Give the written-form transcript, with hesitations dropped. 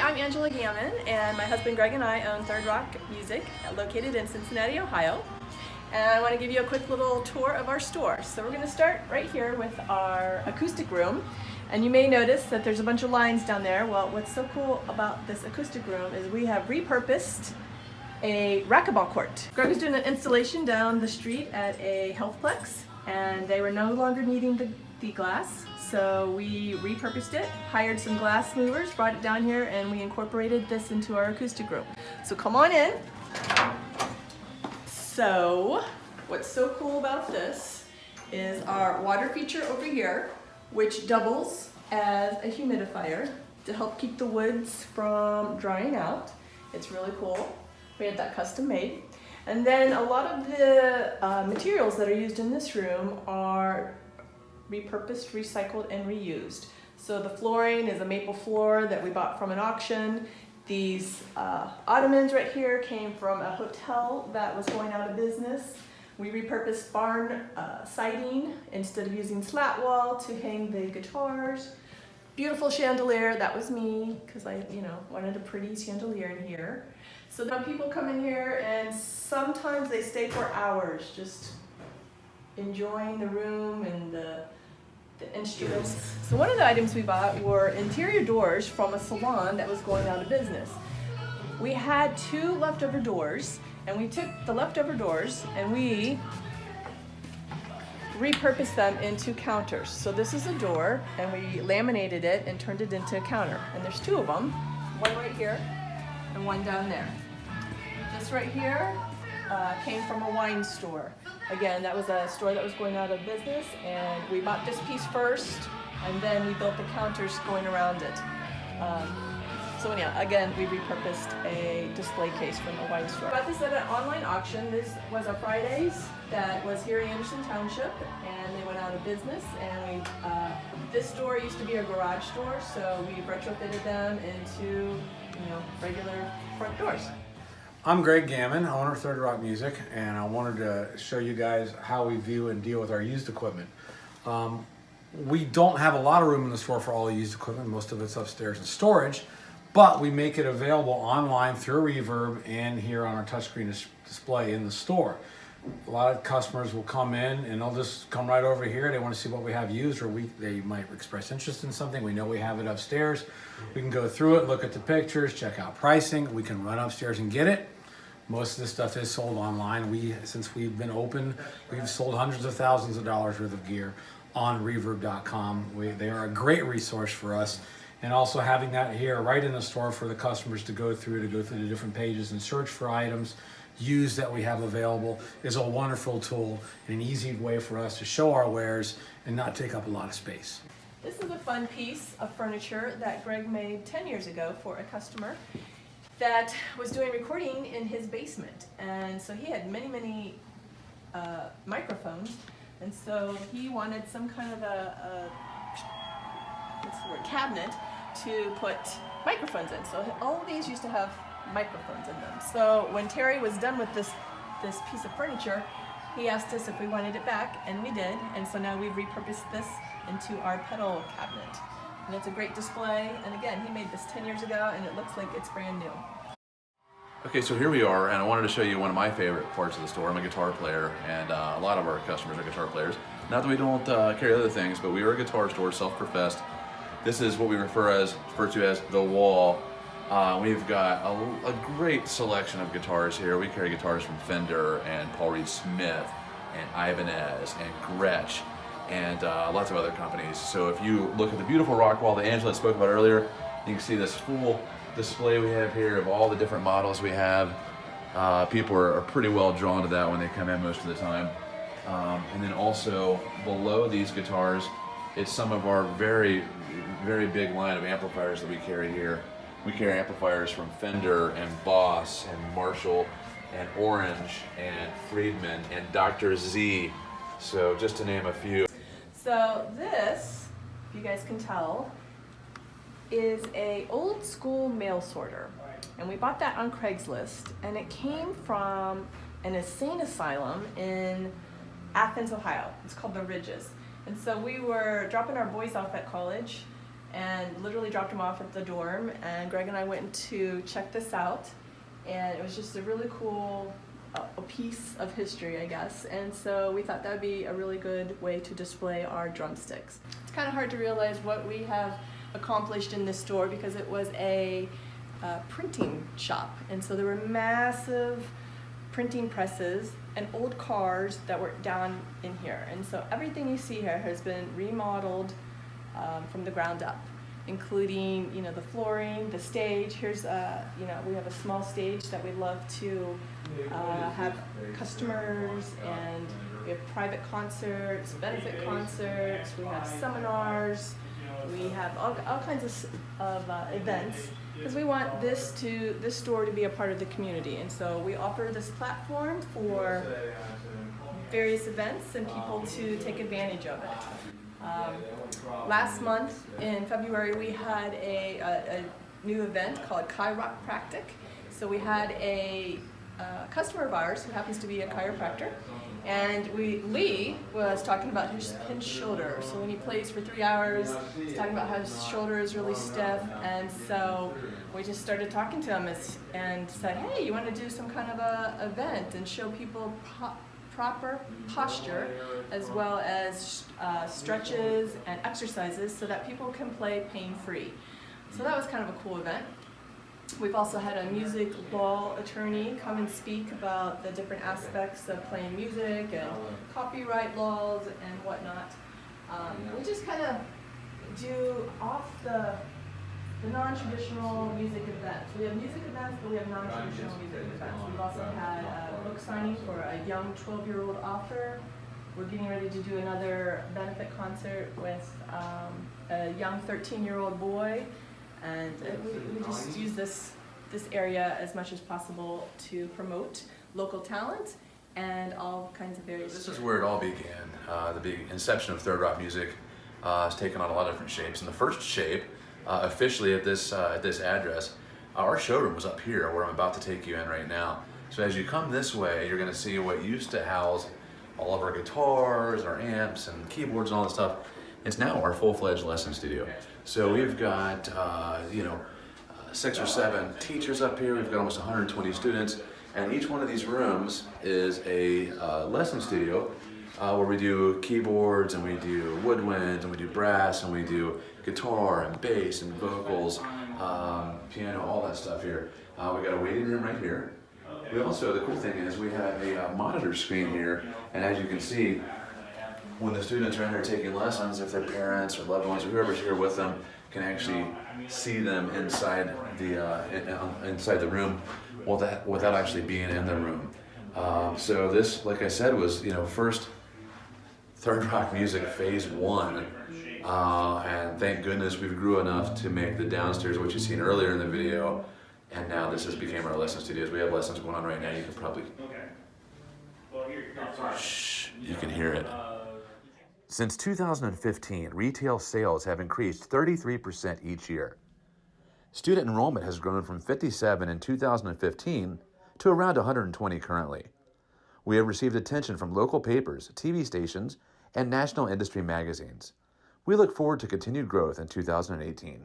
I'm Angela Gammon, and my husband Greg and I own Third Rock Music, located in Cincinnati, Ohio. And I want to give you a quick little tour of our store. So we're going to start right here with our acoustic room. And you may notice that there's a bunch of lines down there. Well, what's so cool about this acoustic room is we have repurposed a racquetball court. Greg was doing an installation down the street at a healthplex, and they were no longer needing the glass. So we repurposed it, hired some glass movers, brought it down here, and we incorporated this into our acoustic room. So come on in. So what's so cool about this is our water feature over here, which doubles as a humidifier to help keep the woods from drying out. It's really cool. We had that custom made. And then a lot of the materials that are used in this room are repurposed, recycled, and reused. So the flooring is a maple floor that we bought from an auction. These ottomans right here came from a hotel that was going out of business. We repurposed barn siding instead of using slat wall to hang the guitars. Beautiful chandelier, that was me, because I wanted a pretty chandelier in here. So now people come in here and sometimes they stay for hours just enjoying the room and the instruments. So one of the items we bought were interior doors from a salon that was going out of business. We had 2 leftover doors, and we took the leftover doors and we repurposed them into counters. So this is a door, and we laminated it and turned it into a counter. And there's 2 of them, one right here and one down there. This right here came from a wine store. Again, that was a store that was going out of business, and we bought this piece first, and then we built the counters going around it. So anyhow, again, we repurposed a display case from a wine store. I bought this at an online auction. This was a Fridays that was here in Anderson Township, and they went out of business. And this store used to be a garage store, so we retrofitted them into regular front doors. I'm Greg Gammon, owner of Third Rock Music, and I wanted to show you guys how we view and deal with our used equipment. We don't have a lot of room in the store for all the used equipment. Most of it's upstairs in storage, but we make it available online through Reverb and here on our touchscreen display in the store. A lot of customers will come in and they'll just come right over here. They want to see what we have used, or they might express interest in something. We know we have it upstairs. We can go through it, look at the pictures, check out pricing. We can run upstairs and get it. Most of this stuff is sold online. Since we've been open, we've sold hundreds of thousands of dollars worth of gear on reverb.com. They are a great resource for us. And also having that here right in the store for the customers to go through the different pages and search for items used that we have available is a wonderful tool and an easy way for us to show our wares and not take up a lot of space. This is a fun piece of furniture that Greg made 10 years ago for a customer that was doing recording in his basement. And so he had many microphones, and so he wanted some kind of a cabinet to put microphones in. So all of these used to have microphones in them. So when Terry was done with this piece of furniture, he asked us if we wanted it back, and we did. And so now we've repurposed this into our pedal cabinet. And it's a great display. And again, he made this 10 years ago, and it looks like it's brand new. Okay, so here we are, and I wanted to show you one of my favorite parts of the store. I'm a guitar player, and a lot of our customers are guitar players. Not that we don't carry other things, but we are a guitar store, self-professed. This is what we refer to as the wall. We've got a great selection of guitars here. We carry guitars from Fender and Paul Reed Smith and Ibanez and Gretsch and lots of other companies. So if you look at the beautiful rock wall that Angela spoke about earlier, you can see this full display we have here of all the different models we have. People are pretty well drawn to that when they come in most of the time. And then also below these guitars, it's some of our very big line of amplifiers that we carry here. We carry amplifiers from Fender and Boss and Marshall and Orange and Friedman and Dr. Z. So just to name a few. So this, if you guys can tell, is a old school mail sorter. And we bought that on Craigslist, and it came from an insane asylum in Athens, Ohio. It's called the Ridges. And so we were dropping our boys off at college, and literally dropped him off at the dorm, and Greg and I went to check this out, and it was just a really cool a piece of history, I guess, and so we thought that would be a really good way to display our drumsticks. It's kind of hard to realize what we have accomplished in this store because it was a printing shop, and so there were massive printing presses and old cars that were down in here, and so everything you see here has been remodeled from the ground up, including, you know, the flooring, the stage. Here's you know, we have a small stage that we love to have customers, and we have private concerts, benefit concerts, we have seminars, we have all kinds of events, because we want this store to be a part of the community, and so we offer this platform for various events and people to take advantage of it. Last month in February we had a new event called Chiropractic. So we had a customer of ours who happens to be a chiropractor, and Lee was talking about his pinched shoulder. So when he plays for 3 hours, he's talking about how his shoulder is really stiff, and so we just started talking to him and said, hey, you want to do some kind of a event and show people proper posture as well as stretches and exercises so that people can play pain-free. So that was kind of a cool event. We've also had a music law attorney come and speak about the different aspects of playing music and copyright laws and whatnot. We just kind of do off the non-traditional music events. We have music events, but we have non-traditional music events. We've also had a book signing for a young 12-year-old author. We're getting ready to do another benefit concert with a young 13-year-old boy. And we just use this area as much as possible to promote local talent and all kinds of various. This is where it all began. The big inception of Third Rock Music has taken on a lot of different shapes. And the first shape, officially at this address, our showroom was up here where I'm about to take you in right now. So as you come this way, you're going to see what used to house all of our guitars, our amps, and keyboards and all this stuff. It's now our full-fledged lesson studio. So we've got, 6 or 7 teachers up here. We've got almost 120 students, and each one of these rooms is a lesson studio where we do keyboards, and we do woodwinds, and we do brass, and we do guitar and bass and vocals, piano, all that stuff here. We got a waiting room right here. We also, the cool thing is we have a monitor screen here, and as you can see, when the students are in here taking lessons, if their parents or loved ones or whoever's here with them can actually see them inside the room without actually being in the room. So this, like I said, was first Third Rock Music Phase 1, and thank goodness we've grew enough to make the downstairs, what you've seen earlier in the video, and now this has become our lesson studios. We have lessons going on right now. You can probably, shh, you can hear it. Since 2015, retail sales have increased 33% each year. Student enrollment has grown from 57 in 2015 to around 120 currently. We have received attention from local papers, TV stations, and national industry magazines. We look forward to continued growth in 2018.